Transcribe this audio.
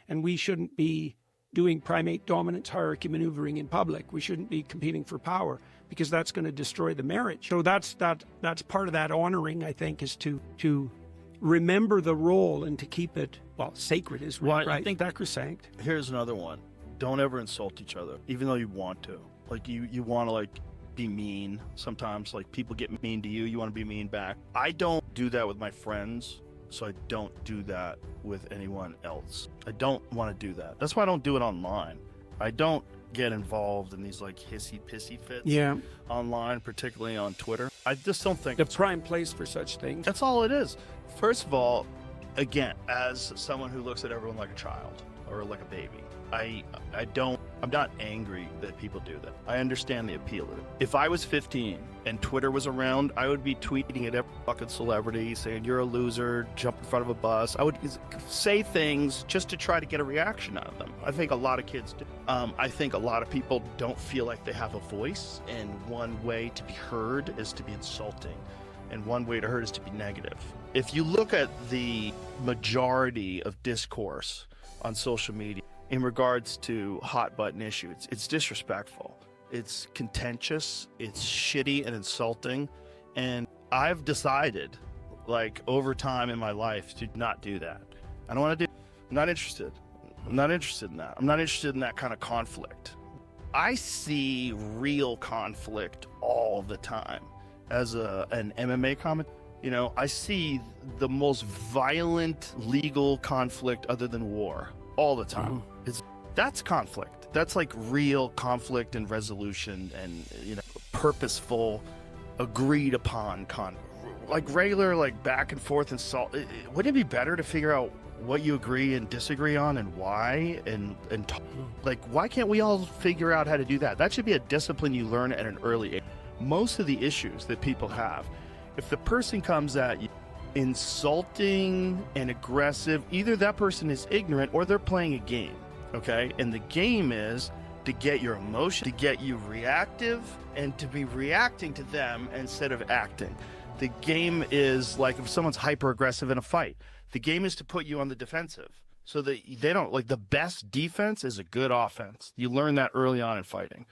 and we shouldn't be doing primate dominance hierarchy maneuvering in public. We shouldn't be competing for power, because that's going to destroy the marriage. So that's part of that honoring, I think, is to remember the role and to keep it, well, sacred is right. I think sacrosanct. Here's another one. Don't ever insult each other, even though you want to. Like you want to like be mean. Sometimes like people get mean to you, you want to be mean back. I don't do that with my friends, so I don't do that with anyone else. I don't want to do that. That's why I don't do it online. I don't get involved in these like hissy pissy fits online, particularly on Twitter. I just don't think the prime place for such things. That's all it is. First of all, again, as someone who looks at everyone like a child or like a baby, I'm not angry that people do that. I understand the appeal of it. If I was 15 and Twitter was around, I would be tweeting at every fucking celebrity saying you're a loser, jump in front of a bus. I would say things just to try to get a reaction out of them. I think a lot of kids do. I think a lot of people don't feel like they have a voice, and one way to be heard is to be insulting, and one way to hurt is to be negative. If you look at the majority of discourse on social media in regards to hot button issues, it's disrespectful, it's contentious, it's shitty and insulting, and I've decided, like, over time in my life to not do that. I don't want to do. I'm not interested. I'm not interested in that. I'm not interested in that kind of conflict. I see real conflict all the time. As an MMA commentator, you know, I see the most violent legal conflict other than war all the time. That's conflict. That's like real conflict and resolution, and, you know, purposeful, agreed upon like regular, like back and forth insult. Wouldn't it be better to figure out what you agree and disagree on and why, and like, why can't we all figure out how to do that? That should be a discipline you learn at an early age. Most of the issues that people have, if the person comes at you insulting and aggressive, either that person is ignorant or they're playing a game, okay? And the game is to get your emotion, to get you reactive, and to be reacting to them instead of acting. The game is like if someone's hyper aggressive in a fight, the game is to put you on the defensive so that they don't, like, the best defense is a good offense. You learn that early on in fighting.